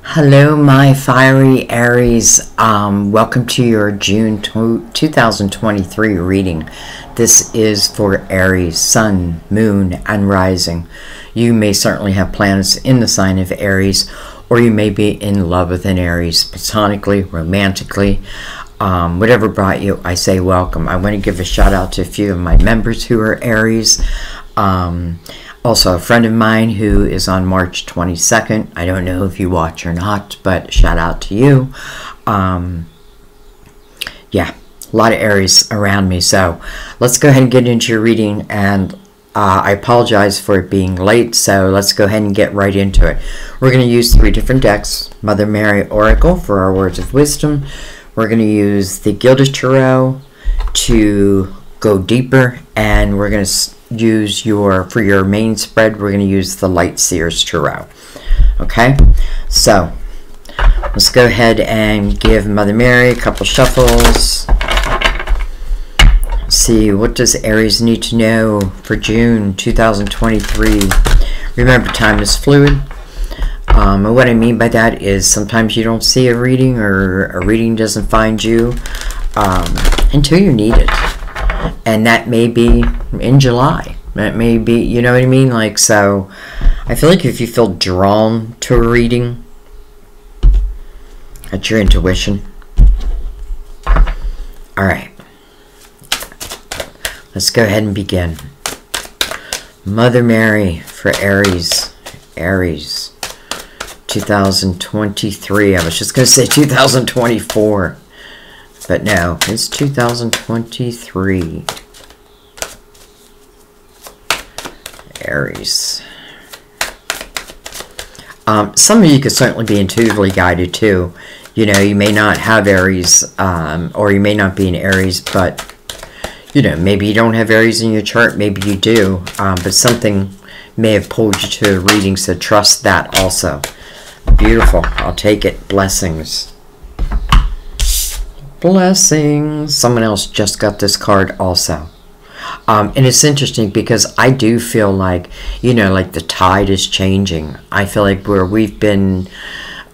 Hello, my fiery Aries. Welcome to your June 2023 reading. This is for Aries, Sun, Moon, and Rising. You may certainly have planets in the sign of Aries, or you may be in love with an Aries, platonically, romantically. Whatever brought you, I say welcome. I want to give a shout out to a few of my members who are Aries. Also, a friend of mine who is on March 22nd. I don't know if you watch or not, but shout out to you. Yeah, a lot of Aries around me. So let's go ahead and get into your reading. And I apologize for it being late, so let's go ahead and get right into it. We're going to use 3 different decks. Mother Mary Oracle for our words of wisdom. We're going to use the Gilded Tarot to go deeper, and we're going to use for your main spread, we're going to use the Light Seers Tarot. Okay, so let's go ahead and give Mother Mary a couple shuffles. Let's see, what does Aries need to know for June 2023? Remember, time is fluid. And what I mean by that is sometimes you don't see a reading, or a reading doesn't find you until you need it. And that may be in July. That may be, you know what I mean? Like, so I feel like if you feel drawn to a reading, that's your intuition. All right. Let's go ahead and begin. Mother Mary for Aries. Aries. 2023. I was just going to say 2024. But no, it's 2023. Aries. Some of you could certainly be intuitively guided too. You know, you may not have Aries, or you may not be an Aries, but, you know, maybe you don't have Aries in your chart, maybe you do, but something may have pulled you to a reading, so trust that also. Beautiful. I'll take it. Blessings. Blessings. Someone else just got this card also. And it's interesting because I do feel like, you know, like the tide is changing. I feel like where we've been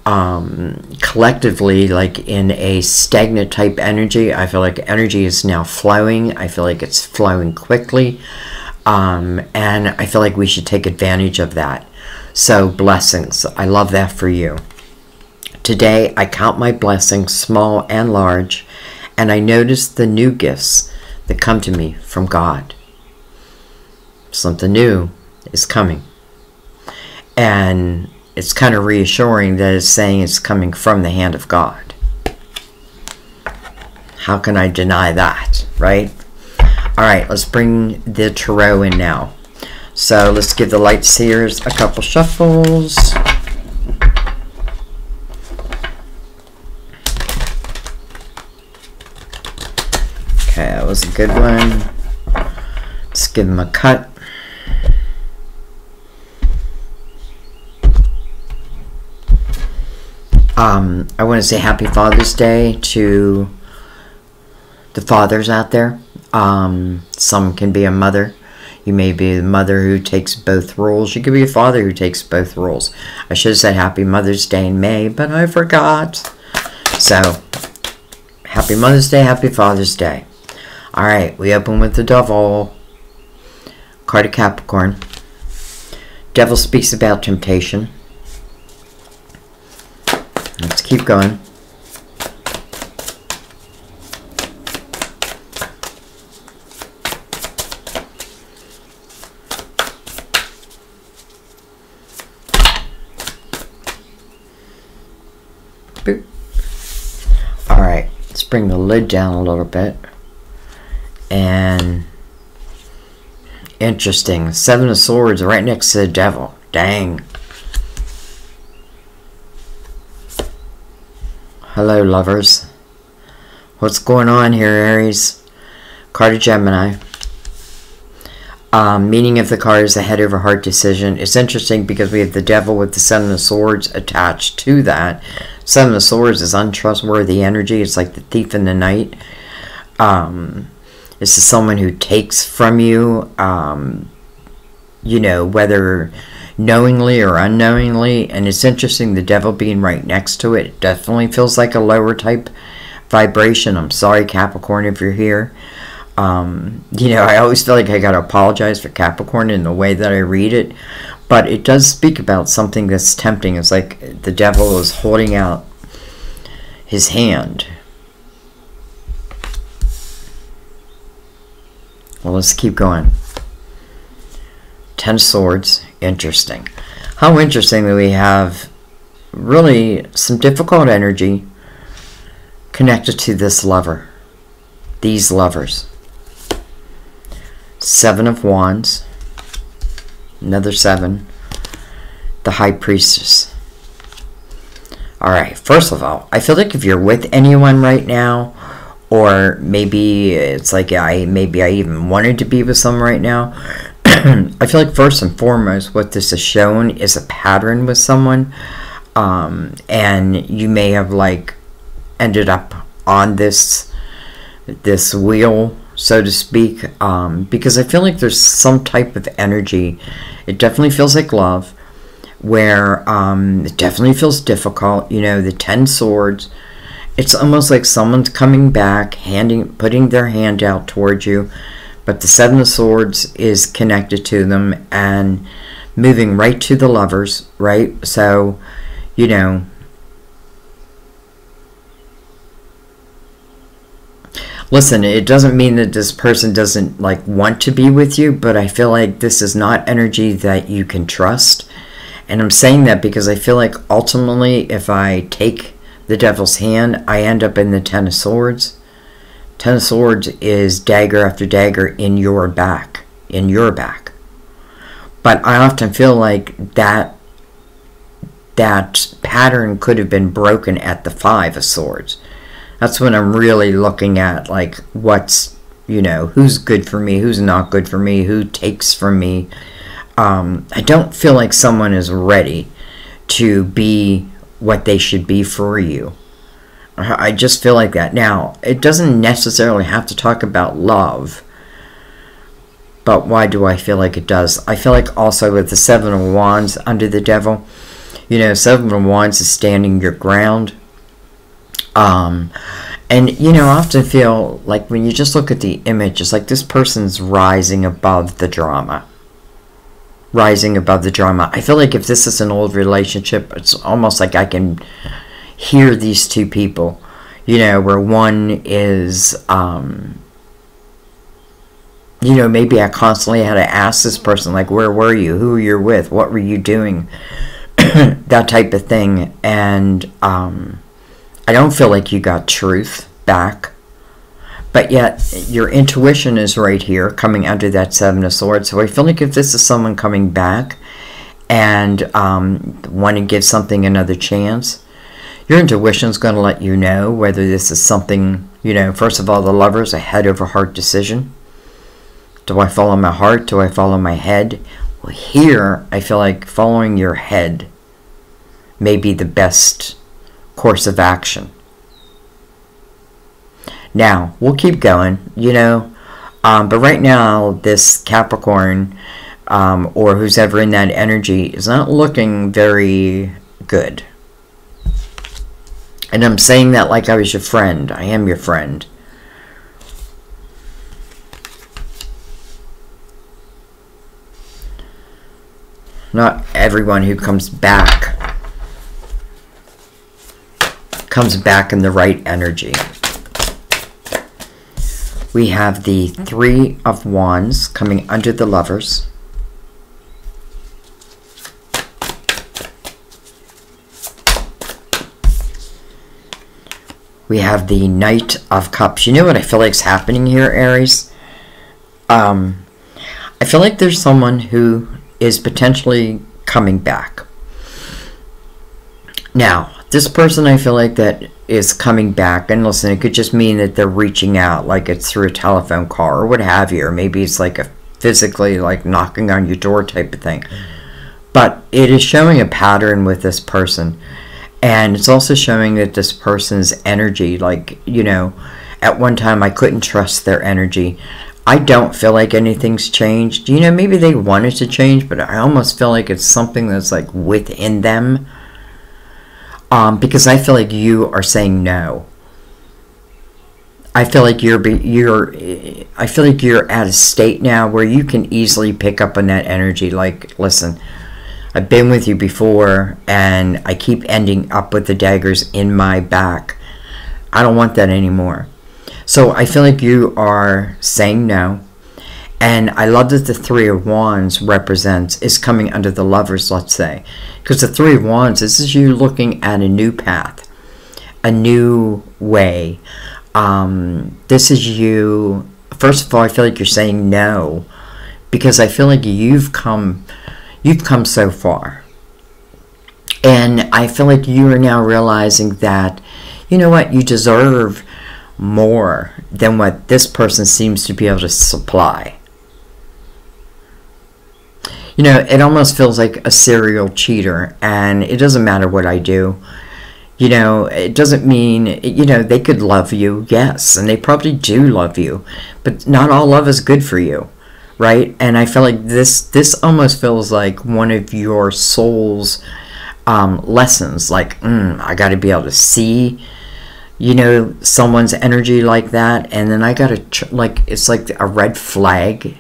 collectively like in a stagnant type energy, I feel like energy is now flowing. I feel like it's flowing quickly. And I feel like we should take advantage of that. So blessings. I love that for you. Today, I count my blessings, small and large, and I notice the new gifts that come to me from God. Something new is coming. And it's kind of reassuring that it's saying it's coming from the hand of God. How can I deny that, right? All right, let's bring the tarot in now. So let's give the Light Seers a couple shuffles. Okay, that was a good one. Let's give them a cut. I want to say Happy Father's Day to the fathers out there. Some can be a mother. You may be a mother who takes both roles. You could be a father who takes both roles. I should have said Happy Mother's Day in May, but I forgot. So, Happy Mother's Day, Happy Father's Day. Alright, we open with the Devil. Card of Capricorn. Devil speaks about temptation. Let's keep going. Boop. Alright, let's bring the lid down a little bit. And interesting, 7 of Swords right next to the Devil. Dang. Hello, lovers. What's going on here, Aries? Card of Gemini. Meaning of the card is a head over heart decision. It's interesting because we have the Devil with the 7 of Swords attached to that. 7 of Swords is untrustworthy energy. It's like the thief in the night. This is someone who takes from you, you know, whether knowingly or unknowingly. And it's interesting, the devil being right next to it, it definitely feels like a lower type vibration. I'm sorry, Capricorn, if you're here. I always feel like I got to apologize for Capricorn in the way that I read it, but it does speak about something that's tempting. It's like the devil is holding out his hand. Well, let's keep going. 10 of Swords. Interesting. How interesting that we have really some difficult energy connected to this lover. These lovers. 7 of Wands. Another 7. The High Priestess. Alright, first of all, I feel like if you're with anyone right now, or maybe it's like maybe I even wanted to be with someone right now, I feel like first and foremost what this is shown is a pattern with someone, and you may have like ended up on this wheel, so to speak, because I feel like there's some type of energy. It definitely feels like love, where it definitely feels difficult. The 10 Swords, it's almost like someone's coming back, putting their hand out towards you, but the 7 of Swords is connected to them and moving right to the lovers, right? So, listen, it doesn't mean that this person doesn't like want to be with you, but I feel like this is not energy that you can trust. And I'm saying that because I feel like ultimately if I take the devil's hand, I end up in the 10 of Swords. 10 of Swords is dagger after dagger in your back. But I often feel like that pattern could have been broken at the 5 of Swords. That's when I'm really looking at like what's, who's good for me, who's not good for me, who takes from me. I don't feel like someone is ready to be what they should be for you. I just feel like that. Now, it doesn't necessarily have to talk about love, but why do I feel like it does? I feel like also with the 7 of Wands under the devil, 7 of Wands is standing your ground. And I often feel like when you just look at the image, it's like this person's rising above the drama. I feel like if this is an old relationship, it's almost like I can hear these two people, where one is, maybe I constantly had to ask this person, like, where were you? Who were you with? What were you doing? That type of thing. And I don't feel like you got truth back. But yet, your intuition is right here, coming under that 7 of Swords. So I feel like if this is someone coming back and want to give something another chance, your intuition is going to let you know whether this is something, first of all, the Lover's a head over heart decision. Do I follow my heart? Do I follow my head? Well, here, I feel like following your head may be the best course of action. Now, we'll keep going, but right now, this Capricorn, or who's ever in that energy, is not looking very good. And I'm saying that like I was your friend. I am your friend. Not everyone who comes back in the right energy. We have the 3 of Wands coming under the Lovers. We have the Knight of Cups. You know what I feel like is happening here, Aries? I feel like there's someone who is potentially coming back. Now, this person I feel like that is coming back, and listen, it could just mean that they're reaching out, like it's through a telephone call or what have you, or maybe it's like a physically like knocking on your door type of thing. But it is showing a pattern with this person, and it's also showing that this person's energy, like, at one time I couldn't trust their energy. I don't feel like anything's changed. You know, maybe they wanted to change, but I almost feel like it's something that's like within them. Because I feel like you are saying no. I feel like you're at a state now where you can easily pick up on that energy. Like, listen, I've been with you before, and I keep ending up with the daggers in my back. I don't want that anymore. So I feel like you are saying no. And I love that the Three of Wands is coming under the Lovers, let's say. Because the Three of Wands, this is you looking at a new path, a new way. This is you, first of all, I feel like you're saying no. Because I feel like you've come so far. And I feel like you are now realizing that, you know what, you deserve more than what this person seems to be able to supply. You know, it almost feels like a serial cheater, and it doesn't matter what I do. You know, it doesn't mean, you know, they could love you, yes, and they probably do love you, but not all love is good for you, right? And I feel like this almost feels like one of your soul's lessons, like, I got to be able to see, you know, someone's energy like that, and then I gotta, it's like a red flag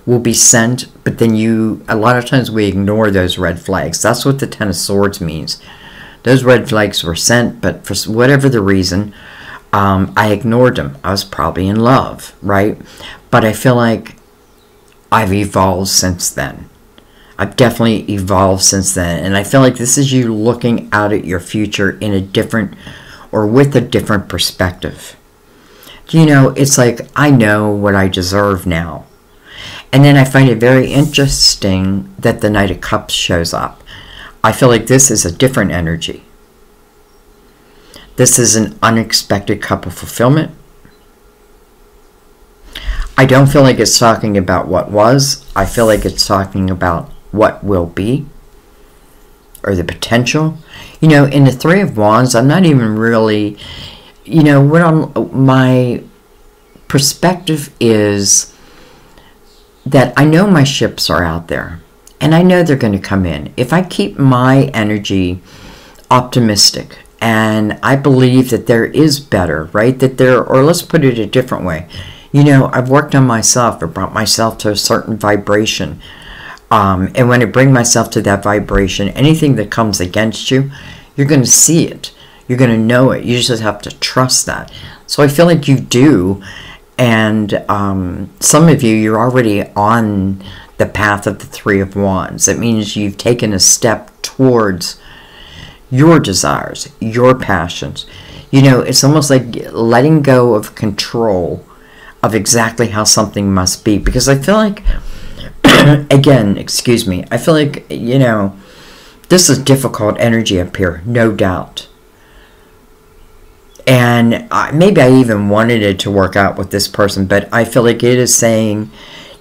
will be sent, but then a lot of times we ignore those red flags. That's what the Ten of Swords means. Those red flags were sent, but for whatever the reason, I ignored them. I was probably in love, right? But I feel like I've evolved since then. I've definitely evolved since then, and I feel like this is you looking out at your future in a different, or with a different perspective. You know, it's like, I know what I deserve now. And then I find it very interesting that the Knight of Cups shows up. I feel like this is a different energy. This is an unexpected cup of fulfillment. I don't feel like it's talking about what was. I feel like it's talking about what will be, or the potential. You know, in the Three of Wands, I'm not even really, you know, my perspective is that I know my ships are out there, and I know they're going to come in. If I keep my energy optimistic, and I believe that there is better, right? That there, or let's put it a different way. You know, I've worked on myself. I brought myself to a certain vibration. And when I bring myself to that vibration, anything that comes against you, you're going to see it. You're going to know it. You just have to trust that. So I feel like you do. And some of you, you're already on the path of the Three of Wands. It means you've taken a step towards your desires, your passions. You know, it's almost like letting go of control of exactly how something must be. Because I feel like, again, excuse me, I feel like, you know, this is difficult energy up here, no doubt. And maybe I even wanted it to work out with this person, but I feel like it is saying,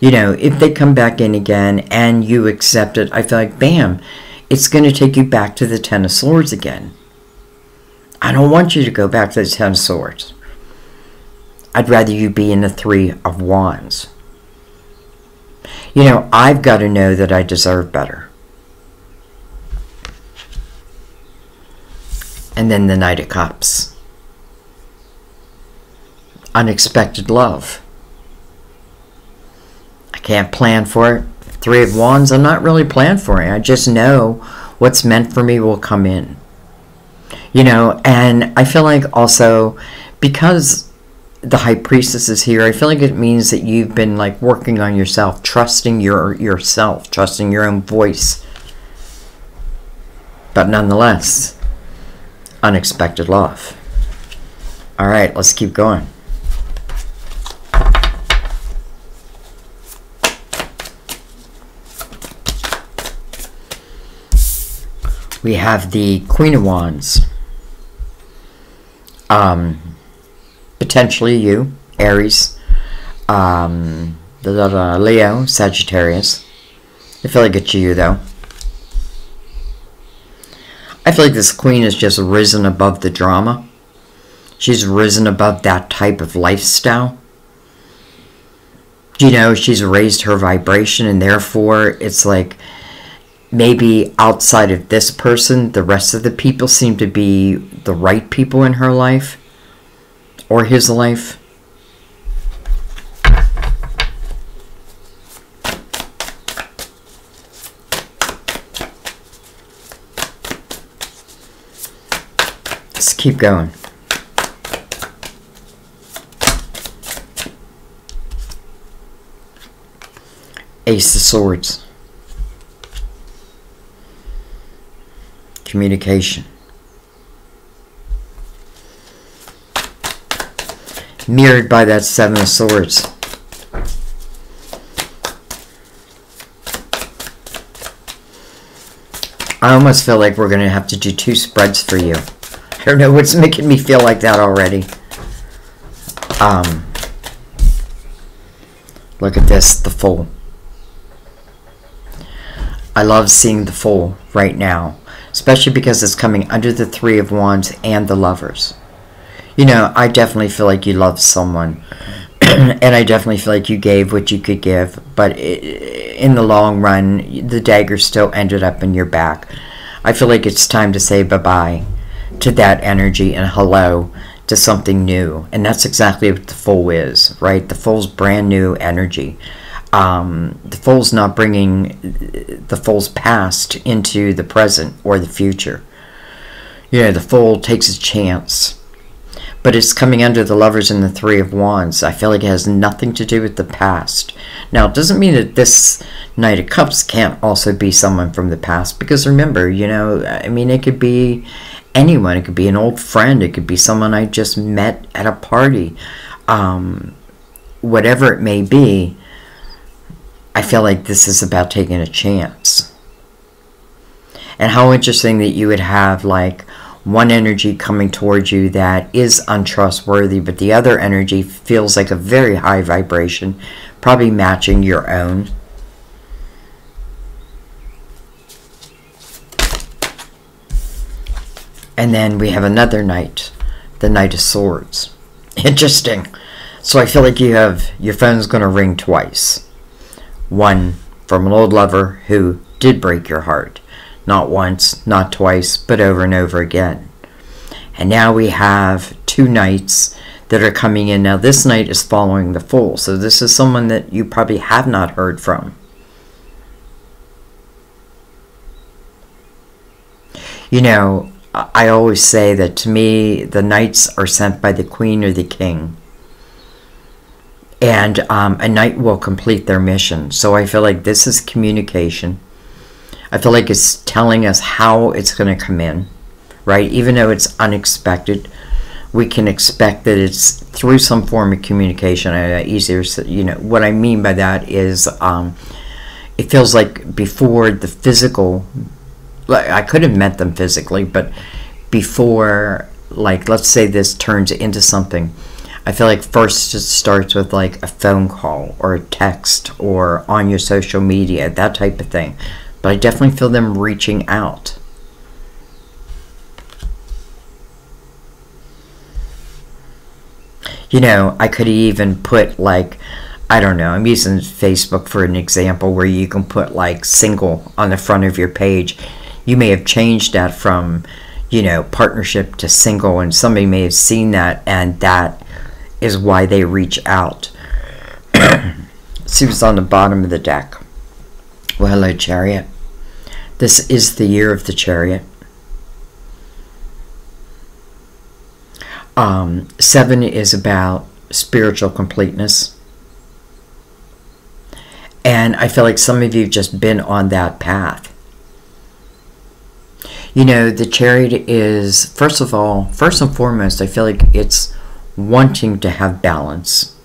you know, if they come back in again and you accept it, I feel like, bam, it's going to take you back to the Ten of Swords again. I don't want you to go back to the Ten of Swords. I'd rather you be in the Three of Wands. You know, I've got to know that I deserve better. And then the Knight of Cups. Unexpected love. I can't plan for it. Three of Wands, I'm not really planning for it. I just know what's meant for me will come in. You know, and I feel like also, because the High Priestess is here, I feel like it means that you've been like working on yourself, trusting yourself, trusting your own voice. But nonetheless, unexpected love. All right, let's keep going. We have the Queen of Wands. Potentially you, Aries, Leo, Sagittarius. I feel like it's you, though. I feel like this Queen has just risen above the drama. She's risen above that type of lifestyle. You know, she's raised her vibration, and therefore it's like maybe outside of this person, the rest of the people seem to be the right people in her life or his life. Let's keep going. Ace of Swords. Communication. Mirrored by that Seven of Swords. I almost feel like we're going to have to do 2 spreads for you. I don't know what's making me feel like that already. Look at this, the Fool. I love seeing the Fool right now, especially because it's coming under the Three of Wands and the Lovers. You know, I definitely feel like you love someone, and I definitely feel like you gave what you could give, but in the long run, the dagger still ended up in your back. I feel like it's time to say bye-bye to that energy and hello to something new, and that's exactly what the Fool is, right? The Fool's brand new energy. The Fool's not bringing the Fool's past into the present or the future. You know, the Fool takes a chance, but it's coming under the Lovers and the Three of Wands. I feel like it has nothing to do with the past. Now, it doesn't mean that this Knight of Cups can't also be someone from the past, because remember, you know, I mean, it could be anyone. It could be an old friend. It could be someone I just met at a party. Whatever it may be, I feel like this is about taking a chance. And how interesting that you would have like one energy coming towards you that is untrustworthy, but the other energy feels like a very high vibration, probably matching your own. And then we have another Knight, the Knight of Swords. Interesting. So I feel like you have, your phone's going to ring twice. One from an old lover who did break your heart. Not once, not twice, but over and over again. And now we have 2 Knights that are coming in. Now this Knight is following the Fool. So this is someone that you probably have not heard from. You know, I always say that to me, the Knights are sent by the Queen or the King. And a Knight will complete their mission. So I feel like this is communication. I feel like it's telling us how it's going to come in, right? Even though it's unexpected, we can expect that it's through some form of communication. Easier, you know, what I mean by that is it feels like before the physical, I could have met them physically, but before, like, let's say this turns into something, I feel like first it starts with like a phone call or a text or on your social media, that type of thing. But I definitely feel them reaching out. You know, I could even put like, I don't know, I'm using Facebook for an example where you can put like single on the front of your page. You may have changed that from, you know, partnership to single, and somebody may have seen that, and that is why they reach out. See what's on the bottom of the deck. Well, hello, Chariot. This is the year of the Chariot. 7 is about spiritual completeness. And I feel like some of you have just been on that path. You know, the Chariot is, first of all, first and foremost, I feel like it's wanting to have balance.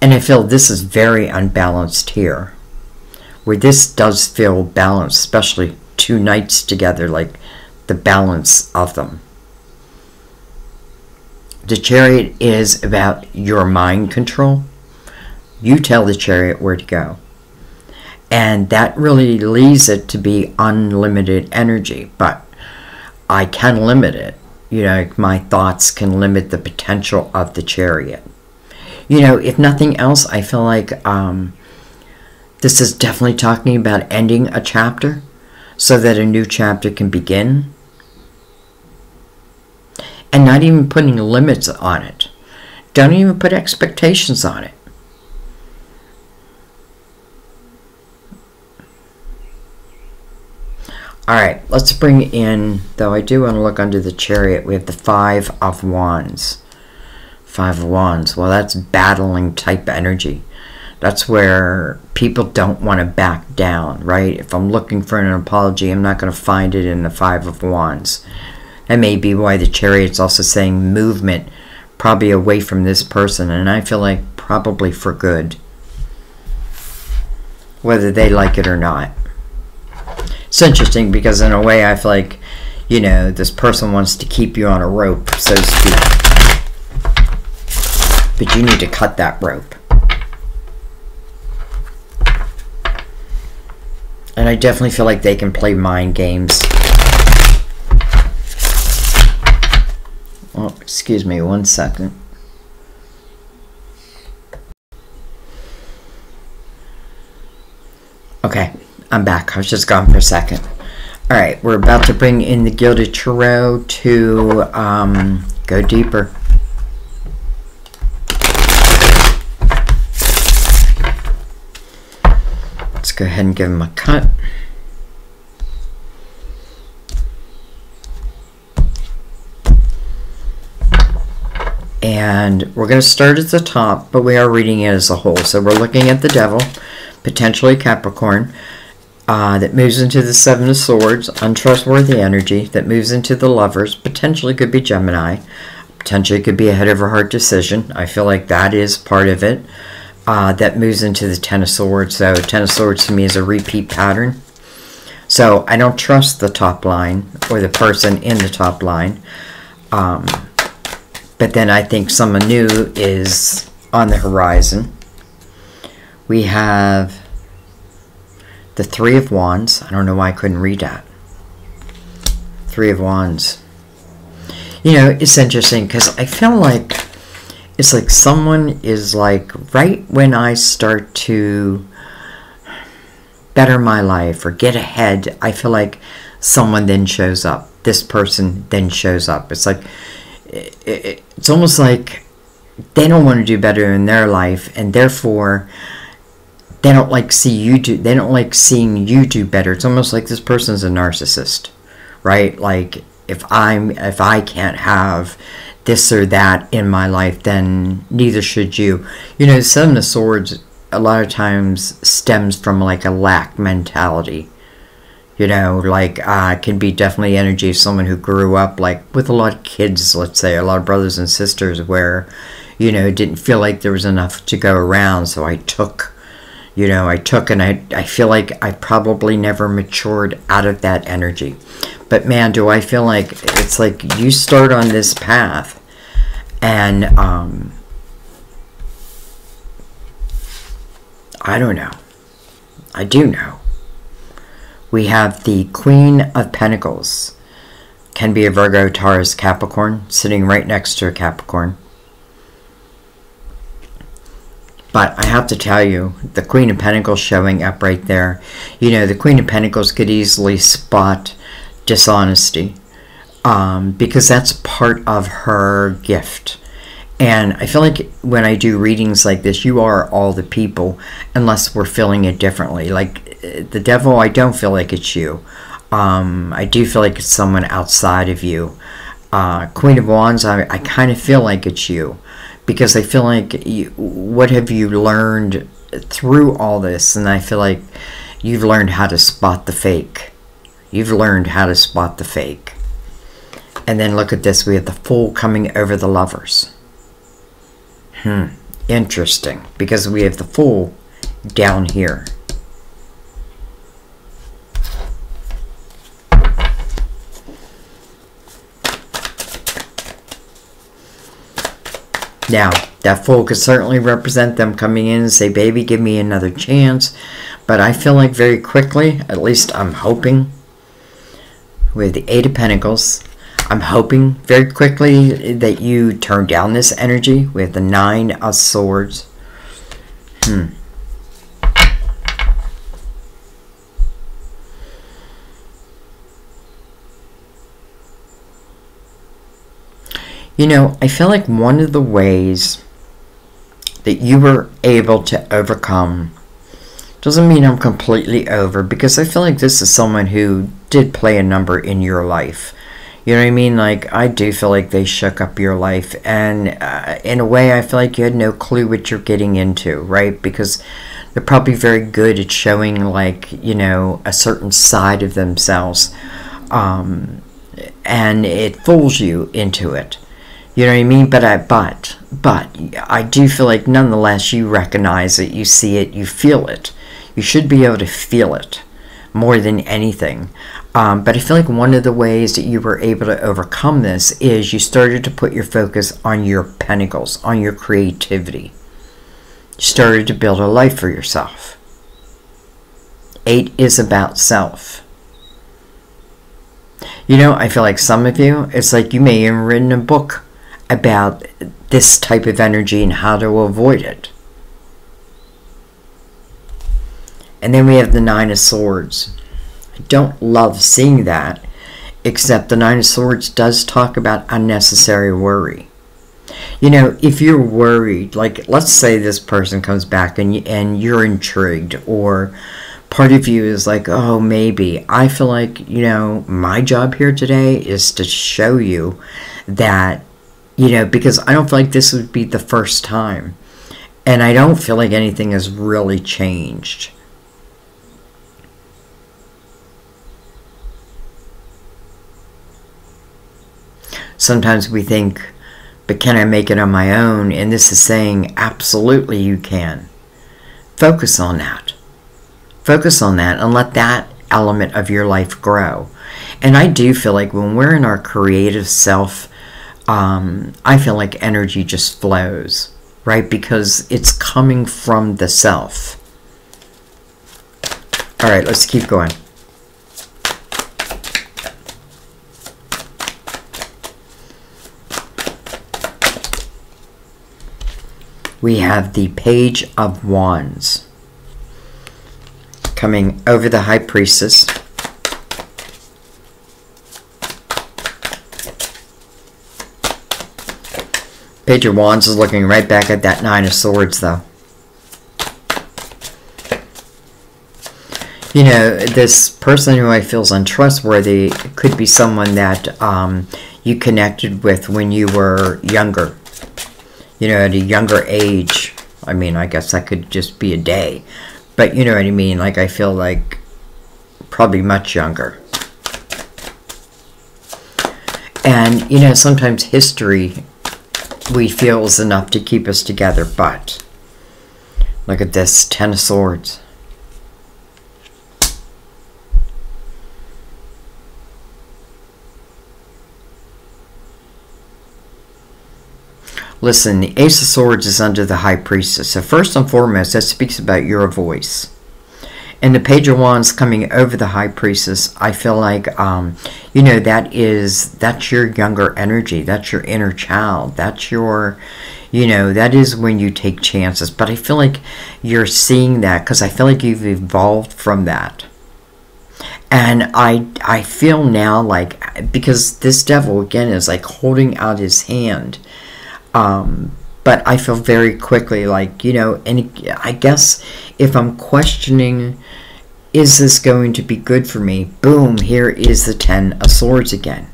And I feel this is very unbalanced here, where this does feel balanced, especially 2 Knights together, like the balance of them. The Chariot is about your mind control. You tell the Chariot where to go. And that really leads it to be unlimited energy, but I can limit it. You know, my thoughts can limit the potential of the Chariot. You know, if nothing else, I feel like this is definitely talking about ending a chapter so that a new chapter can begin. And not even putting limits on it. Don't even put expectations on it. Alright, let's bring in, though I do want to look under the Chariot, we have the Five of Wands. Five of Wands, well, that's battling type energy. That's where people don't want to back down, right? If I'm looking for an apology, I'm not going to find it in the Five of Wands. That may be why the Chariot's also saying movement, probably away from this person, and I feel like probably for good, whether they like it or not. It's interesting because in a way I feel like, you know, this person wants to keep you on a rope, so to speak. But you need to cut that rope. And I definitely feel like they can play mind games. Oh, excuse me, 1 second. Okay, I'm back. I was just gone for a second. Alright, we're about to bring in the Gilded Tarot to go deeper. Let's go ahead and give them a cut. And we're going to start at the top, but we are reading it as a whole. So we're looking at the Devil, potentially Capricorn, that moves into the Seven of Swords, untrustworthy energy, that moves into the Lovers, potentially could be Gemini, potentially could be a head over heart decision. I feel like that is part of it. That moves into the Ten of Swords. So Ten of Swords to me is a repeat pattern. So I don't trust the top line or the person in the top line. But then I think someone new is on the horizon. We have the Three of Wands. I don't know why I couldn't read that. Three of Wands. You know, it's interesting because I feel like it's like someone is like, right when I start to better my life or get ahead, I feel like someone then shows up. This person then shows up. It's like, it's almost like they don't want to do better in their life, and therefore they don't like seeing you do better. It's almost like this person's a narcissist, right? Like if I can't have this or that in my life, then neither should you. You know, Seven of Swords a lot of times stems from like a lack mentality. You know, like can be definitely energy of someone who grew up like with a lot of kids, let's say, a lot of brothers and sisters, where, you know, didn't feel like there was enough to go around. So I took, and I feel like I probably never matured out of that energy. But man, do I feel like it's like you start on this path and I don't know. I do know. We have the Queen of Pentacles. Can be a Virgo, Taurus, Capricorn, sitting right next to a Capricorn. But I have to tell you, the Queen of Pentacles showing up right there. You know, the Queen of Pentacles could easily spot dishonesty because that's part of her gift. And I feel like when I do readings like this, you are all the people, unless we're feeling it differently. Like the Devil, I don't feel like it's you. I do feel like it's someone outside of you. Queen of Wands, I kind of feel like it's you. Because I feel like, what have you learned through all this? And I feel like you've learned how to spot the fake. You've learned how to spot the fake. And then look at this. We have the Fool coming over the Lovers. Interesting. Because we have the Fool down here. Now, that Fool could certainly represent them coming in and say, baby, give me another chance. But I feel like very quickly, at least I'm hoping, with the Eight of Pentacles, I'm hoping very quickly that you turn down this energy with the Nine of Swords. You know, I feel like one of the ways that you were able to overcome, doesn't mean I'm completely over, because I feel like this is someone who did play a number in your life. You know what I mean? Like, I do feel like they shook up your life, and in a way I feel like you had no clue what you're getting into, right? Because they're probably very good at showing, like, you know, a certain side of themselves, and it fools you into it. You know what I mean? But I do feel like nonetheless you recognize it, you see it, you feel it. You should be able to feel it more than anything. But I feel like one of the ways that you were able to overcome this is you started to put your focus on your pentacles, on your creativity. You started to build a life for yourself. 8 is about self. You know, I feel like some of you, it's like you may have written a book about this type of energy and how to avoid it. And then we have the Nine of Swords. I don't love seeing that, except the Nine of Swords does talk about unnecessary worry. You know, if you're worried, like let's say this person comes back and you're intrigued, or part of you is like, oh, maybe. I feel like, you know, my job here today is to show you that, you know, because I don't feel like this would be the first time. And I don't feel like anything has really changed. Sometimes we think, but can I make it on my own? And this is saying, absolutely you can. Focus on that. Focus on that and let that element of your life grow. And I do feel like when we're in our creative self, I feel like energy just flows, right? Because it's coming from the self. All right, let's keep going. We have the Page of Wands coming over the High Priestess. Page of Wands is looking right back at that Nine of Swords, though. You know, this person who I feel is untrustworthy could be someone that you connected with when you were younger. You know, at a younger age. I mean, I guess that could just be a day. But you know what I mean? Like, I feel like probably much younger. And, you know, sometimes history we feel is enough to keep us together. But look at this, 10 of Swords. Listen, the Ace of Swords is under the High Priestess. So first and foremost, that speaks about your voice. And the Page of Wands coming over the High Priestess, I feel like, you know, that's your younger energy. That's your inner child. That's your, you know, that is when you take chances. But I feel like you're seeing that because I feel like you've evolved from that. And I feel now like, because this devil, again, is like holding out his hand. But I feel very quickly like, you know, and I guess if I'm questioning, is this going to be good for me? Boom, here is the 10 of Swords again.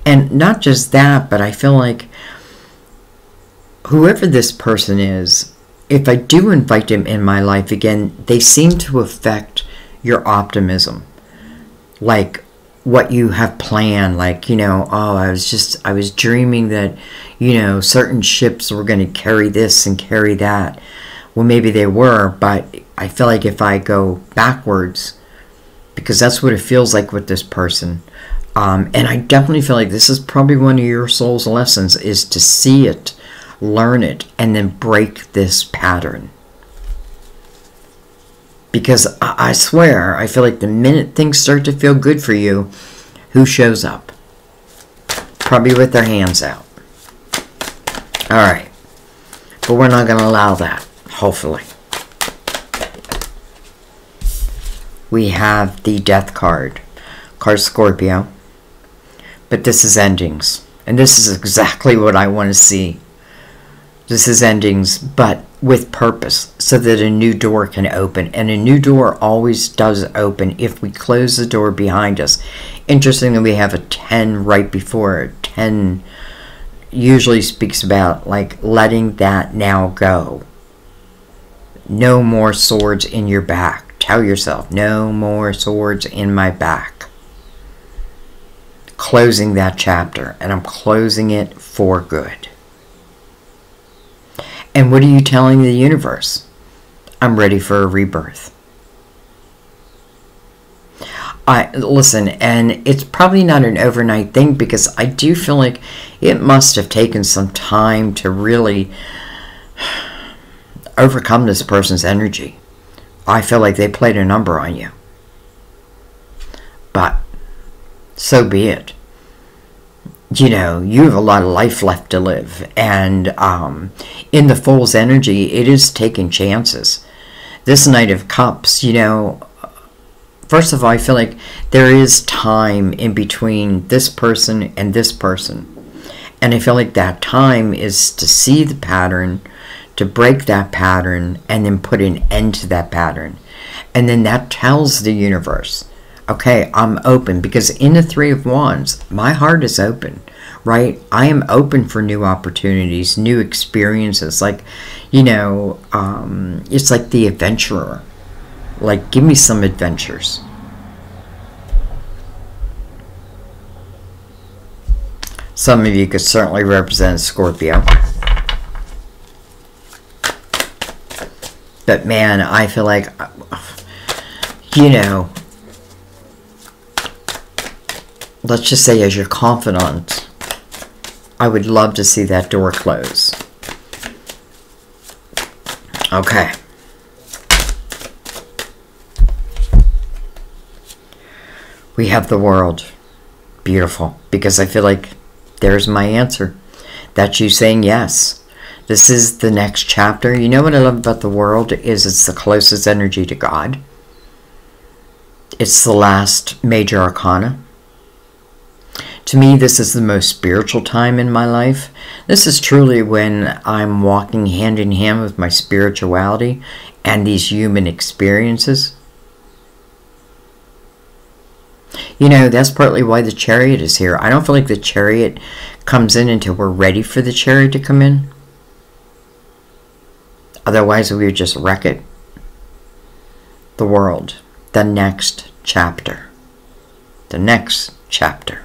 And not just that, but I feel like whoever this person is, if I do invite them in my life again, they seem to affect your optimism. Like, what you have planned, like, you know, oh, I was dreaming that, you know, certain ships were going to carry this and carry that. Well, maybe they were, but I feel like if I go backwards, because that's what it feels like with this person, and I definitely feel like this is probably one of your soul's lessons, is to see it, learn it, and then break this pattern. Because I swear, I feel like the minute things start to feel good for you, Who shows up? Probably with their hands out. Alright. But we're not going to allow that, hopefully. We have the Death card. Card Scorpio. But this is endings. And this is exactly what I want to see. This is endings, but with purpose, so that a new door can open. And a new door always does open if we close the door behind us. Interestingly, we have a 10 right before it. 10 usually speaks about like letting that now go. No more swords in your back. Tell yourself, no more swords in my back. Closing that chapter, and I'm closing it for good. And what are you telling the universe? I'm ready for a rebirth. Listen, and it's probably not an overnight thing, because I do feel like it must have taken some time to really overcome this person's energy. I feel like they played a number on you. But so be it. You know, you have a lot of life left to live. And in the Fool's energy, it is taking chances. This Knight of Cups, you know, first of all, I feel like there is time in between this person and this person. And I feel like that time is to see the pattern, to break that pattern, and then put an end to that pattern. And then that tells the universe, okay, I'm open. Because in the Three of Wands, my heart is open, right? I am open for new opportunities, new experiences. Like, you know, it's like the adventurer. Like, give me some adventures. Some of you could certainly represent Scorpio. But man, I feel like, you know, let's just say as your confidant, I would love to see that door close. Okay. We have the World. Beautiful. Because I feel like there's my answer. That's you saying yes. This is the next chapter. You know what I love about the World is it's the closest energy to God. It's the last major arcana. To me, this is the most spiritual time in my life. This is truly when I'm walking hand in hand with my spirituality and these human experiences. You know, that's partly why the Chariot is here. I don't feel like the Chariot comes in until we're ready for the Chariot to come in. Otherwise, we would just wreck it. The World. The next chapter. The next chapter.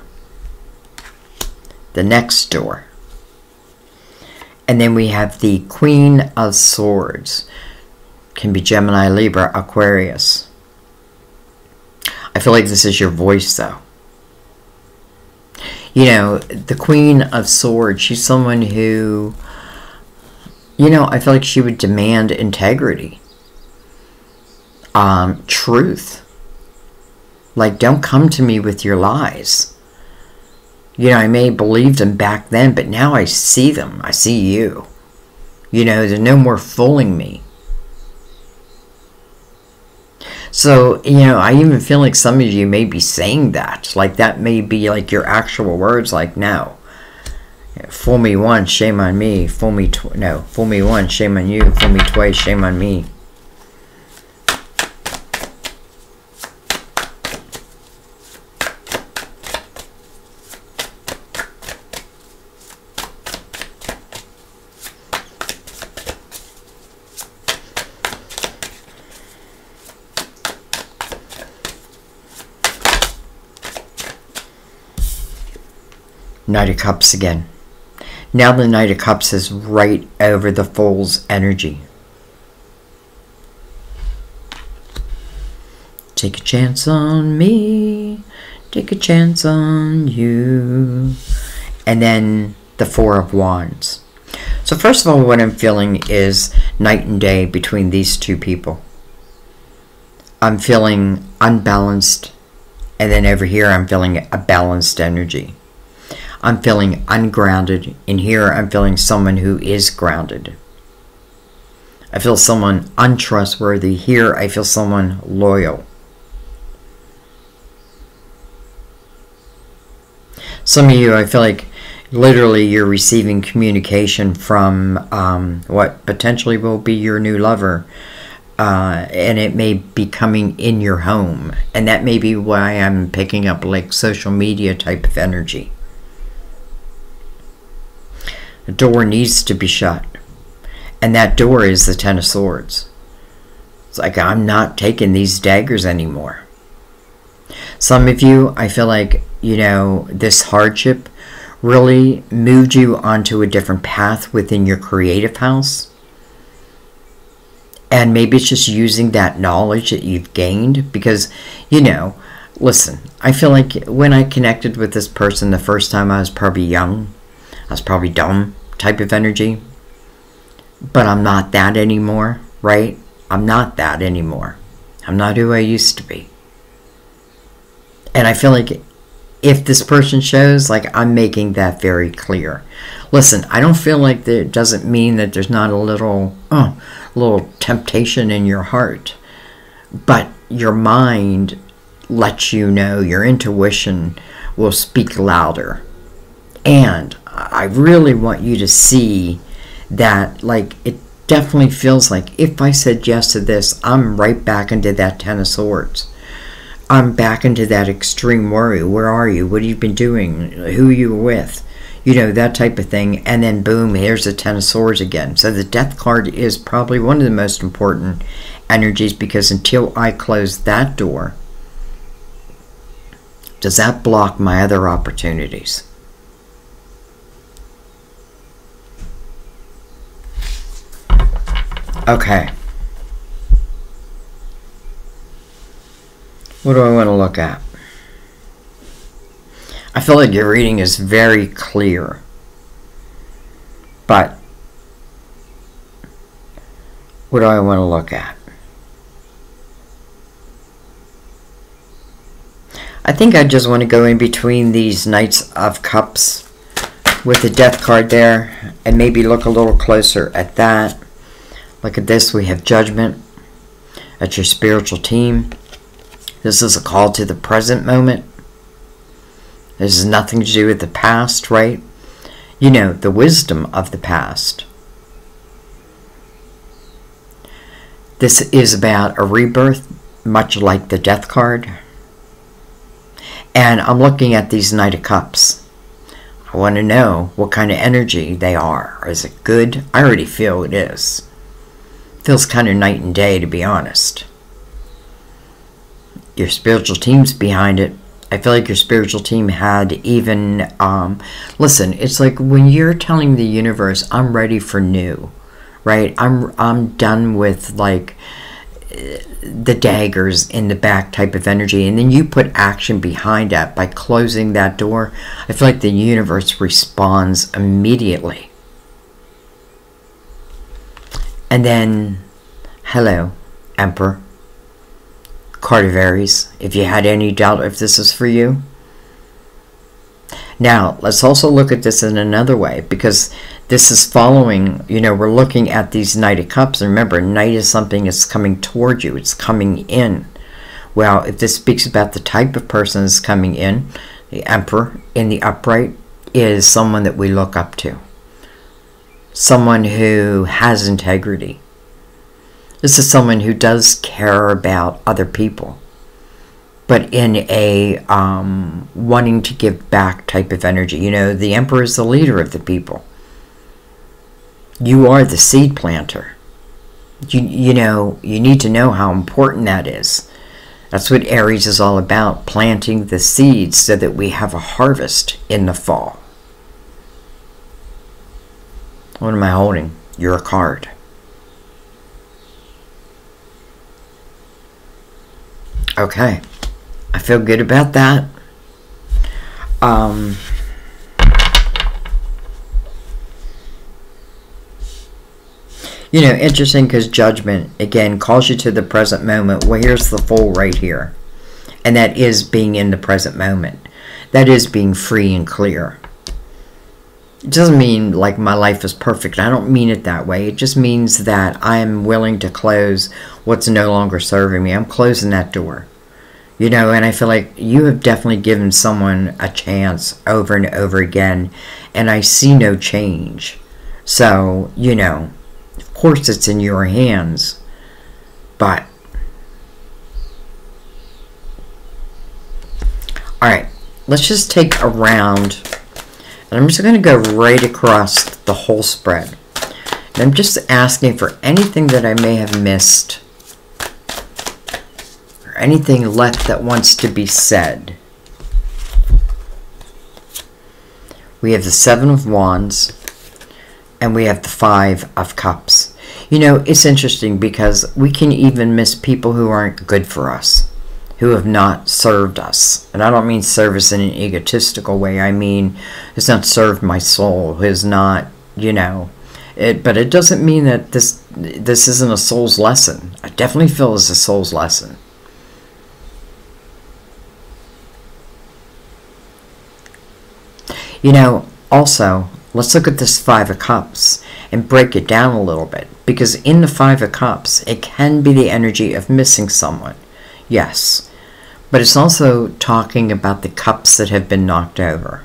The next door. And then we have the Queen of Swords. Can be Gemini, Libra, Aquarius. I feel like this is your voice, though. You know, the Queen of Swords, she's someone who, you know, I feel like she would demand integrity. Truth. Like, don't come to me with your lies. You know, I may have believed them back then, but now I see them. I see you. You know, there's no more fooling me. So, you know, I even feel like some of you may be saying that. Like, that may be like your actual words. Like, no. Fool me once, shame on me. Fool me fool me once, shame on you. Fool me twice, shame on me. Knight of Cups again. Now the Knight of Cups is right over the Fool's energy. Take a chance on me. Take a chance on you. And then the Four of Wands. So first of all, what I'm feeling is night and day between these two people. I'm feeling unbalanced And then over here, I'm feeling a balanced energy. I'm feeling ungrounded. In here, I'm feeling someone who is grounded. I feel someone untrustworthy. Here, I feel someone loyal. Some of you, I feel like literally you're receiving communication from what potentially will be your new lover. And it may be coming in your home. And that may be why I'm picking up like social media type of energy. The door needs to be shut. And that door is the Ten of Swords. It's like, I'm not taking these daggers anymore. Some of you, I feel like, you know, this hardship really moved you onto a different path within your creative house. And maybe it's just using that knowledge that you've gained. Because, you know, listen, I feel like when I connected with this person the first time, I was probably young. I was probably dumb type of energy. But I'm not that anymore, right? I'm not that anymore. I'm not who I used to be. And I feel like if this person shows, like, I'm making that very clear. Listen, I don't feel like that it doesn't mean that there's not a little temptation in your heart. But your mind lets you know, your intuition will speak louder. And I really want you to see that, like, it definitely feels like if I said yes to this, I'm right back into that Ten of Swords. I'm back into that extreme worry. Where are you? What have you been doing? Who are you with? You know, that type of thing. And then boom, here's the Ten of Swords again. So the Death card is probably one of the most important energies, because until I close that door, does that block my other opportunities? Okay. What do I want to look at? I feel like your reading is very clear. But what do I want to look at? I think I just want to go in between these Knights of Cups with the Death card there and maybe look a little closer at that. Look at this, we have Judgment. That's your spiritual team. This is a call to the present moment. This has nothing to do with the past, right? You know, the wisdom of the past. This is about a rebirth, much like the Death card. And I'm looking at these Knight of Cups. I want to know what kind of energy they are. Is it good? I already feel it is. Feels kind of night and day, to be honest. Your spiritual team's behind it. I feel like your spiritual team had even, listen, it's like when you're telling the universe, I'm ready for new, right? I'm done with, like, the daggers in the back type of energy. And then you put action behind that by closing that door. I feel like the universe responds immediately. And then, hello, Emperor. Card of Aries, if you had any doubt if this is for you. Now, let's also look at this in another way, because this is following, you know, we're looking at these Knight of Cups. And remember, Knight is something that's coming toward you. It's coming in. Well, if this speaks about the type of person that's coming in, the Emperor in the upright is someone that we look up to. Someone who has integrity. This is someone who does care about other people, but in a wanting to give back type of energy. You know, the Emperor is the leader of the people. You are the seed planter. You know, you need to know how important that is. That's what Aries is all about, planting the seeds so that we have a harvest in the fall. What am I holding? You're a card. Okay, I feel good about that. You know, interesting, because Judgment, again, calls you to the present moment. Well, here's the Fool right here. And that is being in the present moment. That is being free and clear. It doesn't mean like my life is perfect. I don't mean it that way. It just means that I am willing to close what's no longer serving me. I'm closing that door. You know, and I feel like you have definitely given someone a chance over and over again, and I see no change. So, you know, of course it's in your hands, but alright, let's just take a round, and I'm just going to go right across the whole spread. And I'm just asking for anything that I may have missed, or anything left that wants to be said. We have the Seven of Wands, and we have the Five of Cups. You know, it's interesting because we can even miss people who aren't good for us, who have not served us. And I don't mean service in an egotistical way. I mean, has not served my soul, has not, you know. But it doesn't mean that this isn't a soul's lesson. I definitely feel it's a soul's lesson. You know, also, let's look at this Five of Cups and break it down a little bit. Because in the Five of Cups, it can be the energy of missing someone. Yes. But it's also talking about the cups that have been knocked over.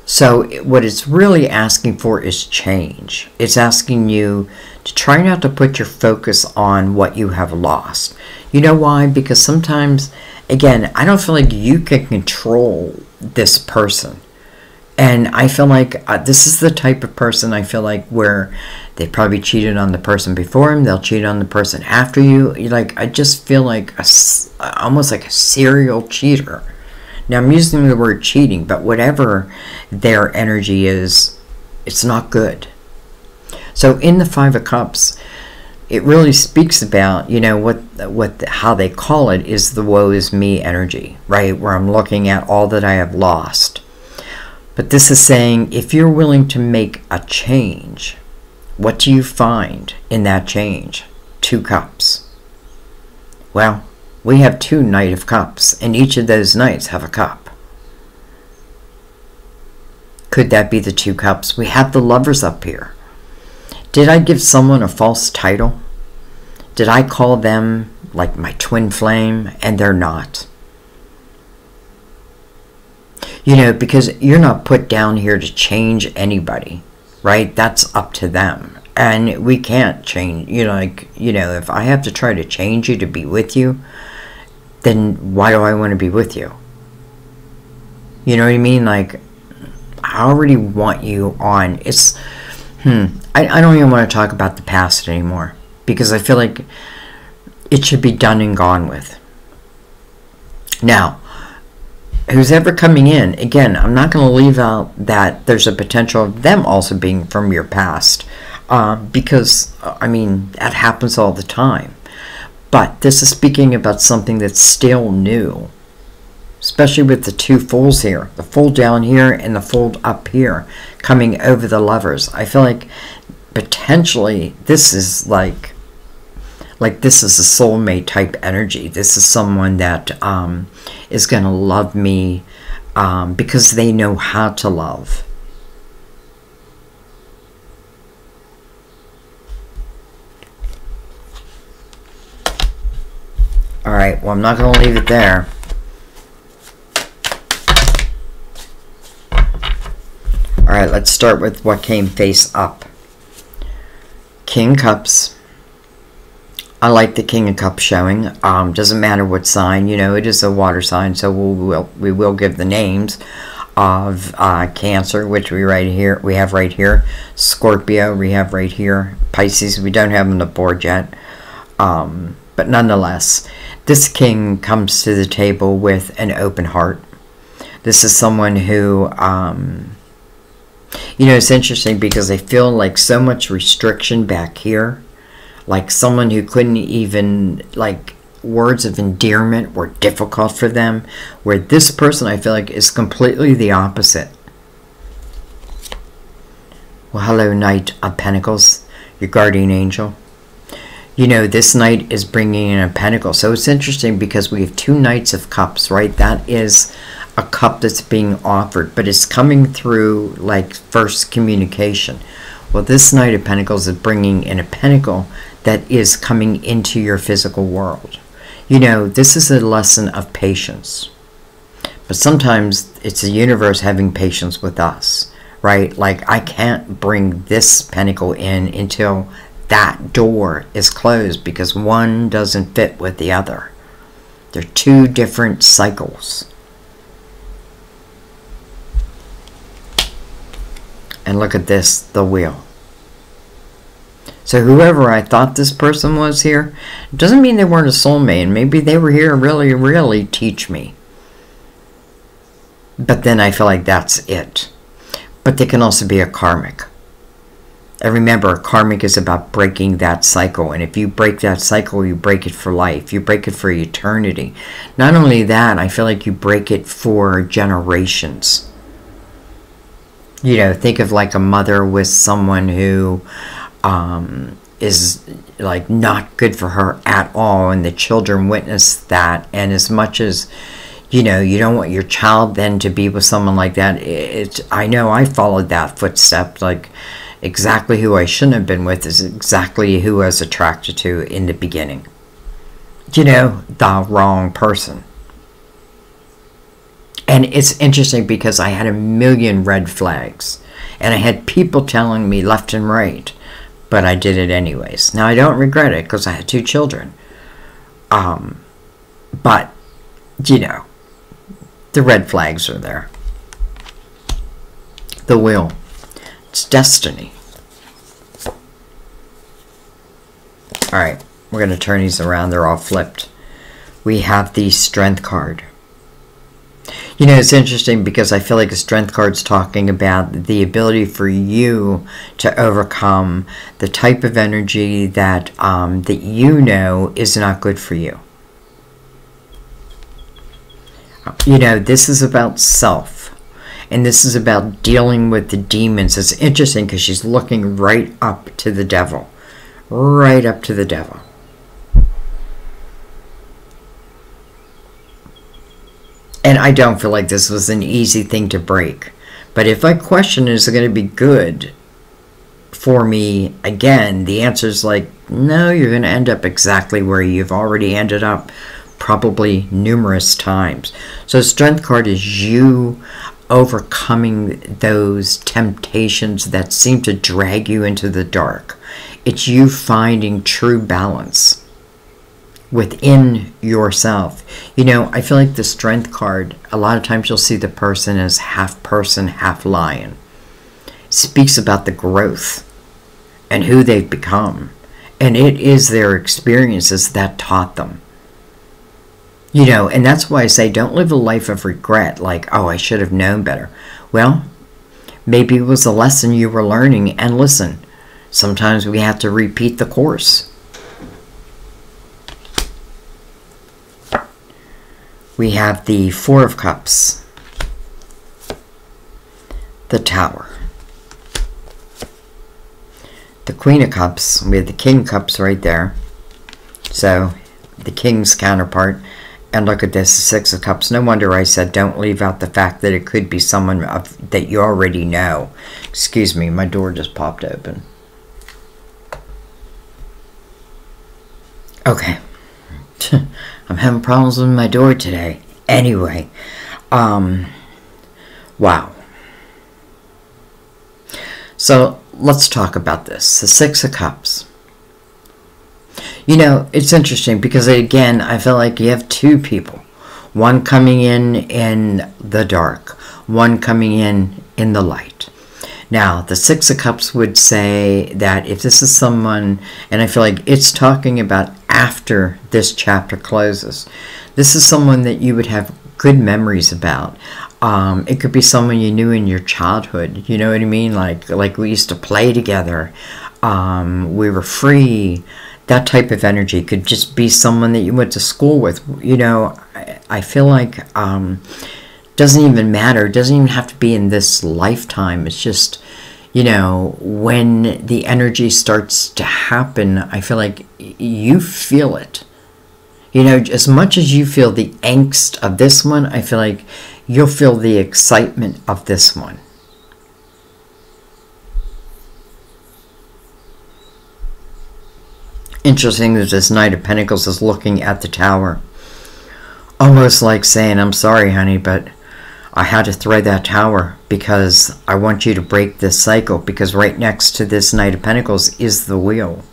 So what it's really asking for is change. It's asking you to try not to put your focus on what you have lost. You know why? Because sometimes, again, I don't feel like you can control this person. And I feel like this is the type of person I feel like where they probably cheated on the person before him. They'll cheat on the person after you. Like, I just feel like almost like a serial cheater. Now, I'm using the word cheating, but whatever their energy is, it's not good. So in the Five of Cups, it really speaks about, you know, how they call it is the woe is me energy, right? Where I'm looking at all that I have lost. But this is saying, if you're willing to make a change, what do you find in that change? Two cups. Well, we have two Knight of Cups, and each of those knights have a cup. Could that be the two cups? We have the Lovers up here. Did I give someone a false title? Did I call them like my twin flame, and they're not? You know, because you're not put down here to change anybody, right? That's up to them. And we can't change, you know, like, you know, if I have to try to change you to be with you, then why do I want to be with you? You know what I mean? Like, I already want you on. It's, I don't even want to talk about the past anymore, because I feel like it should be done and gone with. Now, who's ever coming in, again, I'm not going to leave out that there's a potential of them also being from your past, because, I mean, that happens all the time. But this is speaking about something that's still new, especially with the two Fools here, the Fool down here and the Fool up here, coming over the Lovers. I feel like potentially this is like this is a soulmate type energy. This is someone that is going to love me because they know how to love. All right, well, I'm not going to leave it there. All right, let's start with what came face up. King of Cups. I like the King of Cups showing. Doesn't matter what sign, you know, it is a water sign, so we will give the names of Cancer, which we have right here. Scorpio, we have right here. Pisces, we don't have on the board yet. But nonetheless, this king comes to the table with an open heart. This is someone who, you know, it's interesting because they feel like so much restriction back here. Like someone who couldn't even, like, words of endearment were difficult for them. Where this person, I feel like, is completely the opposite. Well, hello, Knight of Pentacles, your guardian angel. You know, this knight is bringing in a pentacle. So it's interesting because we have 2 knights of cups, right? That is a cup that's being offered, but it's coming through like first communication. Well, this knight of pentacles is bringing in a pentacle that is coming into your physical world. You know, this is a lesson of patience. But sometimes it's the universe having patience with us, right? Like, I can't bring this pentacle in until that door is closed because one doesn't fit with the other. They're 2 different cycles. And look at this, the wheel. So whoever I thought this person was here, doesn't mean they weren't a soulmate. Maybe they were here to really teach me. But then I feel like that's it. But they can also be a karmic. And remember, a karmic is about breaking that cycle. And if you break that cycle, you break it for life. You break it for eternity. Not only that, I feel like you break it for generations. You know, think of like a mother with someone who is like not good for her at all, and the children witness that. And as much as, you know, you don't want your child then to be with someone like that, I know I followed that footstep. Like, exactly who I shouldn't have been with is exactly who I was attracted to in the beginning. You know, the wrong person. And it's interesting because I had a million red flags. And I had people telling me left and right. But I did it anyways. Now, I don't regret it because I had 2 children. But, you know, the red flags are there. The wheel. It's destiny. Alright, we're going to turn these around. They're all flipped. We have the Strength card. You know, it's interesting because I feel like the Strength card's talking about the ability for you to overcome the type of energy that that you know is not good for you. You know, this is about self. And this is about dealing with the demons. It's interesting because she's looking right up to the devil. Right up to the devil. And I don't feel like this was an easy thing to break. But if I question, is it going to be good for me again? The answer is like, no, you're going to end up exactly where you've already ended up probably numerous times. So Strength card is you overcoming those temptations that seem to drag you into the dark. It's you finding true balance within yourself. You know, I feel like the Strength card, a lot of times you'll see the person as half person, half lion. It speaks about the growth and who they've become. And it is their experiences that taught them. You know, and that's why I say don't live a life of regret, like, oh, I should have known better. Well, maybe it was a lesson you were learning, and listen, sometimes we have to repeat the course. We have the Four of Cups, the Tower, the Queen of Cups. We have the King of Cups right there. So the King's counterpart. And look at this, the Six of Cups. No wonder I said don't leave out the fact that it could be someone that you already know. Excuse me, my door just popped open. Okay. I'm having problems with my door today. Anyway. Wow. So, let's talk about this. The Six of Cups. You know, it's interesting because, again, I feel like you have 2 people. One coming in the dark. One coming in the light. Now, the Six of Cups would say that if this is someone, and I feel like it's talking about after this chapter closes, this is someone that you would have good memories about. It could be someone you knew in your childhood. You know what I mean? Like we used to play together. We were free. That type of energy could just be someone that you went to school with. You know, I feel like doesn't even matter. It doesn't even have to be in this lifetime. It's just, you know, when the energy starts to happen, I feel like you feel it. You know, as much as you feel the angst of this one, I feel like you'll feel the excitement of this one. Interesting that this Knight of Pentacles is looking at the Tower. Almost like saying, I'm sorry, honey, but I had to throw that tower because I want you to break this cycle, because right next to this Knight of Pentacles is the Wheel.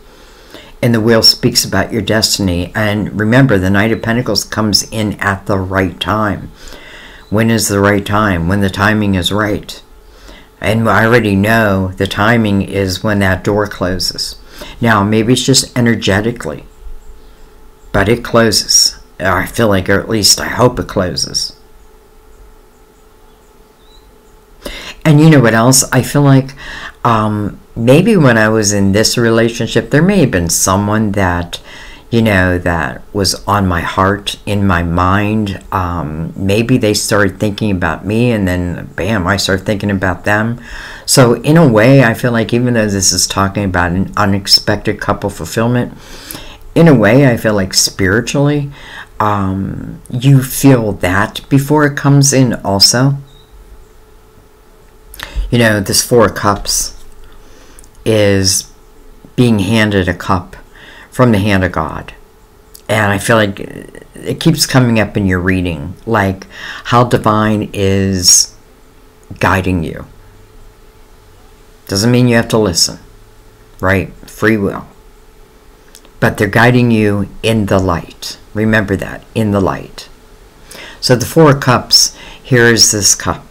And the Wheel speaks about your destiny. And remember, the Knight of Pentacles comes in at the right time. When is the right time? When the timing is right. And I already know the timing is when that door closes. Now, maybe it's just energetically, but it closes. I feel like, or at least I hope it closes. And you know what else? I feel like maybe when I was in this relationship, there may have been someone that, you know, that was on my heart, in my mind. Maybe they started thinking about me, and then, bam, I started thinking about them. So in a way, I feel like even though this is talking about an unexpected couple fulfillment, in a way, I feel like spiritually, you feel that before it comes in also. You know, this Four of Cups is being handed a cup from the hand of God. And I feel like it keeps coming up in your reading, like how divine is guiding you. Doesn't mean you have to listen, right? Free will. But they're guiding you in the light. Remember that, in the light. So the Four of Cups, here is this cup.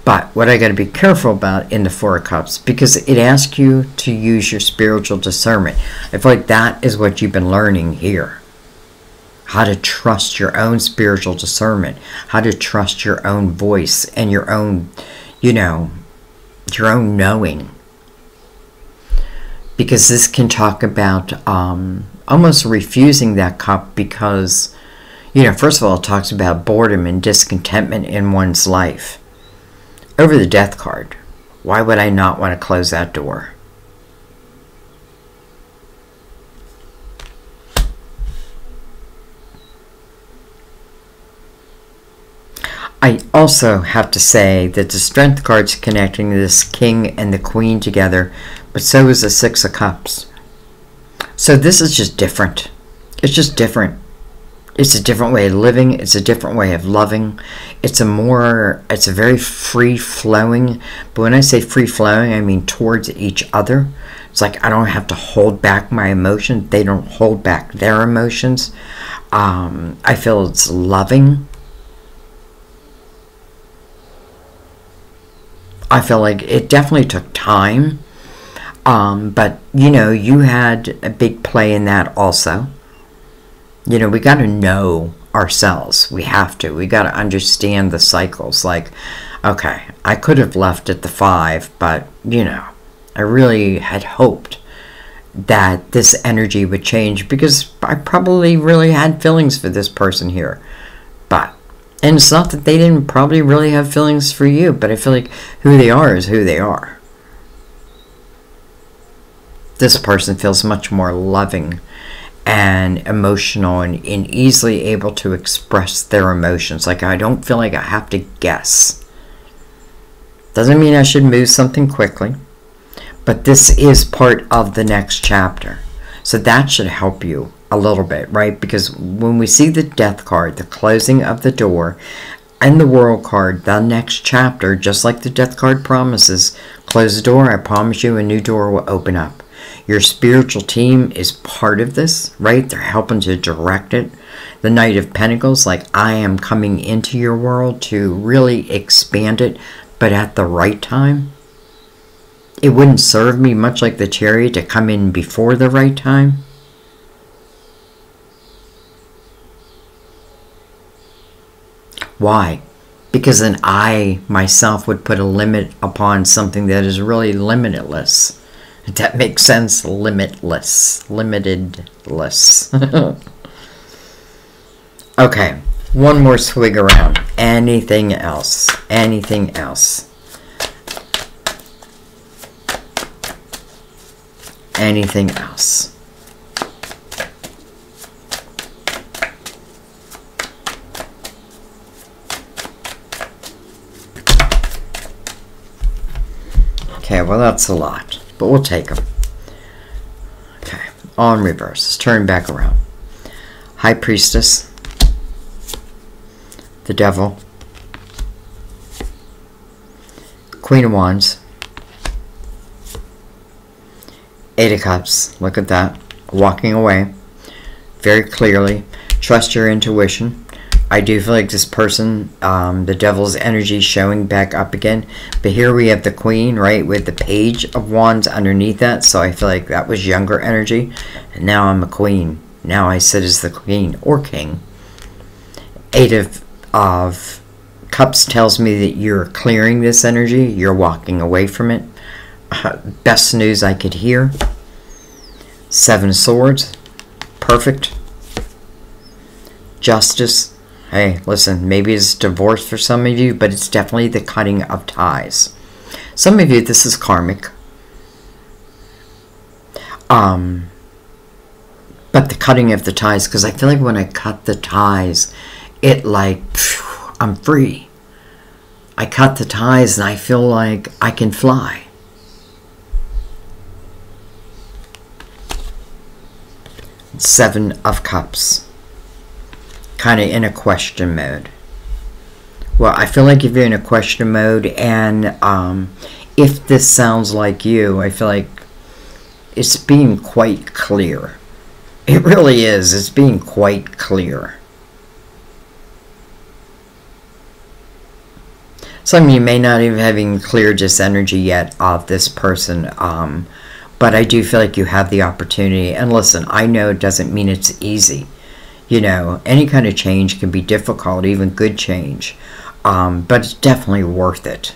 But what I got to be careful about in the Four of Cups, because it asks you to use your spiritual discernment. I feel like that is what you've been learning here. How to trust your own spiritual discernment. How to trust your own voice and your own, you know, your own knowing. Because this can talk about almost refusing that cup because, you know, first of all, it talks about boredom and discontentment in one's life. Over the Death card, why would I not want to close that door? I also have to say that the Strength card's connecting this King and the Queen together, but so is the Six of Cups. So this is just different. It's just different. It's a different way of living. It's a different way of loving. It's a very free-flowing. But when I say free-flowing, I mean towards each other. It's like I don't have to hold back my emotions. They don't hold back their emotions. I feel it's loving. I feel like it definitely took time. But, you know, you had a big play in that also. You know, we got to know ourselves. We have to. We got to understand the cycles. Like, okay, I could have left at the 5, but, you know, I really had hoped that this energy would change because I probably really had feelings for this person here. But, and it's not that they didn't probably really have feelings for you, but I feel like who they are is who they are. This person feels much more loving and emotional and easily able to express their emotions. Like, I don't feel like I have to guess. Doesn't mean I should move something quickly, but this is part of the next chapter. So that should help you a little bit, right? Because when we see the Death card, the closing of the door, and the World card, the next chapter, just like the Death card promises, close the door, I promise you a new door will open up. Your spiritual team is part of this, right? They're helping to direct it. The Knight of Pentacles, like, I am coming into your world to really expand it, but at the right time. It wouldn't serve me much like the Chariot to come in before the right time. Why? Because then I, myself, would put a limit upon something that is really limitless. If that makes sense, limitless, limitedless. Okay, one more swig around. Anything else? Anything else? anything else? Okay, well that's a lot, but we'll take them. Okay, all in reverse. Let's turn back around. High Priestess, the Devil, Queen of Wands, Eight of Cups. Look at that. Walking away very clearly. Trust your intuition. I do feel like this person, the Devil's energy showing back up again. But here we have the Queen, right, with the Page of Wands underneath that. So I feel like that was younger energy. And now I'm a Queen. Now I sit as the Queen or King. Eight of Cups tells me that you're clearing this energy. You're walking away from it. Best news I could hear. Seven of Swords. Perfect. Justice. Hey, listen, maybe it's divorce for some of you, but it's definitely the cutting of ties. Some of you, this is karmic. But the cutting of the ties, because I feel like when I cut the ties, it like, phew, I'm free. I cut the ties and I feel like I can fly. Seven of Cups. Kind of in a question mode. Well, I feel like if you're in a question mode, and if this sounds like you, I feel like it's being quite clear. It really is. It's being quite clear. Some of you may not even having cleared this energy yet of this person, but I do feel like you have the opportunity. And listen, I know it doesn't mean it's easy. You know, any kind of change can be difficult, even good change. But it's definitely worth it.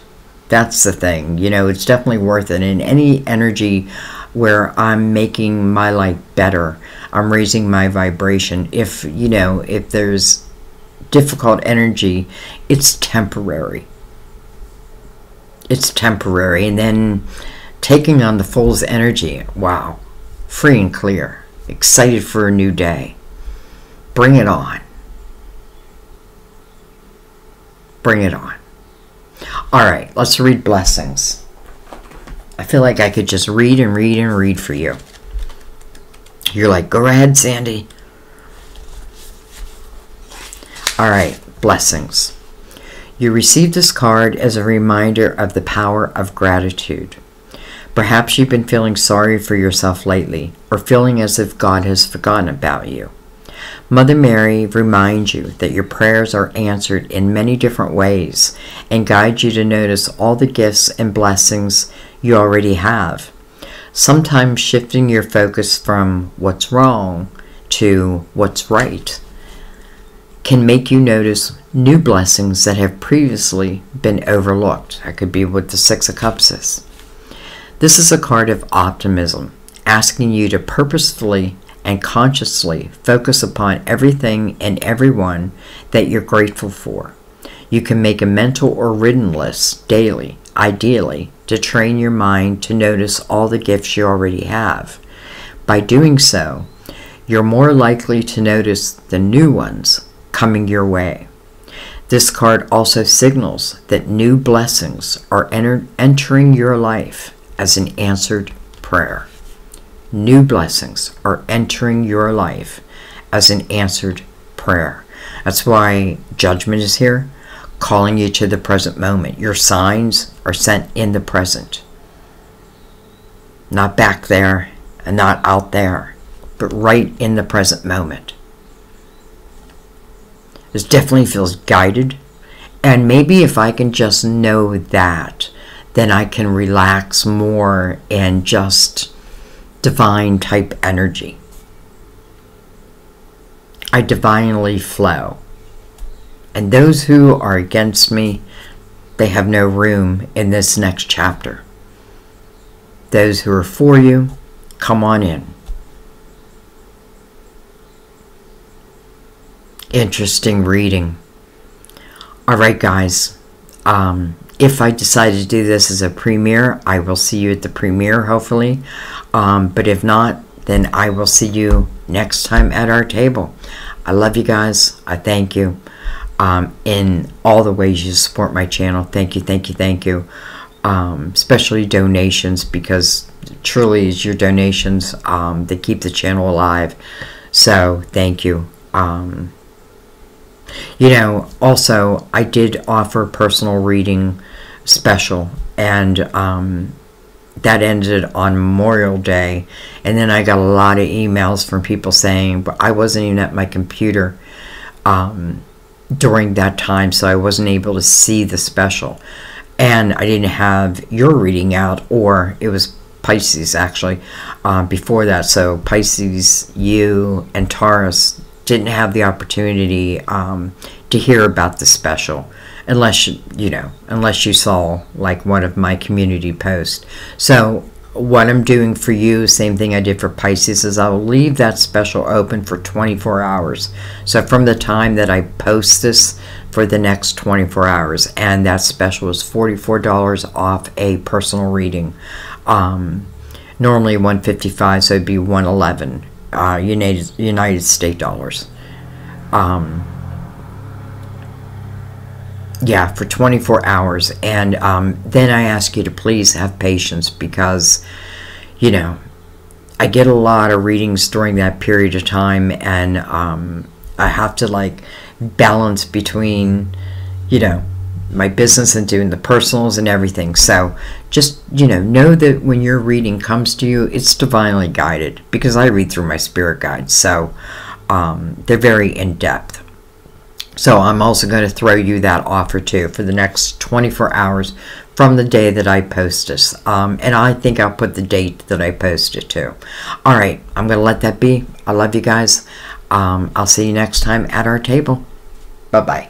That's the thing. You know, it's definitely worth it. And any energy where I'm making my life better, I'm raising my vibration. If, you know, if there's difficult energy, it's temporary. It's temporary. And then taking on the Fool's energy, wow, free and clear, excited for a new day. Bring it on. Bring it on. All right, let's read blessings. I feel like I could just read and read and read for you. You're like, go ahead, Sandy. All right, blessings. You received this card as a reminder of the power of gratitude. Perhaps you've been feeling sorry for yourself lately, or feeling as if God has forgotten about you. Mother Mary reminds you that your prayers are answered in many different ways and guides you to notice all the gifts and blessings you already have. Sometimes shifting your focus from what's wrong to what's right can make you notice new blessings that have previously been overlooked. That could be what the Six of Cups is. This is a card of optimism, asking you to purposefully and consciously focus upon everything and everyone that you're grateful for. You can make a mental or written list daily, ideally, to train your mind to notice all the gifts you already have. By doing so, you're more likely to notice the new ones coming your way. This card also signals that new blessings are entering your life as an answered prayer. New blessings are entering your life as an answered prayer. That's why judgment is here, calling you to the present moment. Your signs are sent in the present. Not back there and not out there, but right in the present moment. This definitely feels guided. And maybe if I can just know that, then I can relax more and just divine type energy. I divinely flow. And those who are against me, they have no room in this next chapter. Those who are for you, come on in. Interesting reading. All right, guys. If I decide to do this as a premiere, I will see you at the premiere, hopefully. But if not, then I will see you next time at our table. I love you guys. I thank you in all the ways you support my channel. Thank you, thank you, thank you. Especially donations, because truly it's your donations that keep the channel alive. So thank you. You know, also I did offer personal reading special, and that ended on Memorial Day, and then I got a lot of emails from people saying, but I wasn't even at my computer during that time, so I wasn't able to see the special, and I didn't have your reading out, or it was Pisces actually before that. So Pisces, you, and Taurus didn't have the opportunity to hear about the special, unless unless you saw like one of my community posts. So what I'm doing for you, same thing I did for Pisces, is I'll leave that special open for 24 hours. So from the time that I post this, for the next 24 hours, and that special is $44 off a personal reading. Normally $155, so it'd be $111 United States dollars. Yeah, for 24 hours. And then I ask you to please have patience, because you know, I get a lot of readings during that period of time, and I have to like balance between, you know, my business and doing the personals and everything. So just, you know that when your reading comes to you, it's divinely guided, because I read through my spirit guides. So they're very in-depth. So I'm also going to throw you that offer too for the next 24 hours from the day that I post this. And I think I'll put the date that I post it to. All right, I'm going to let that be. I love you guys. I'll see you next time at our table. Bye-bye.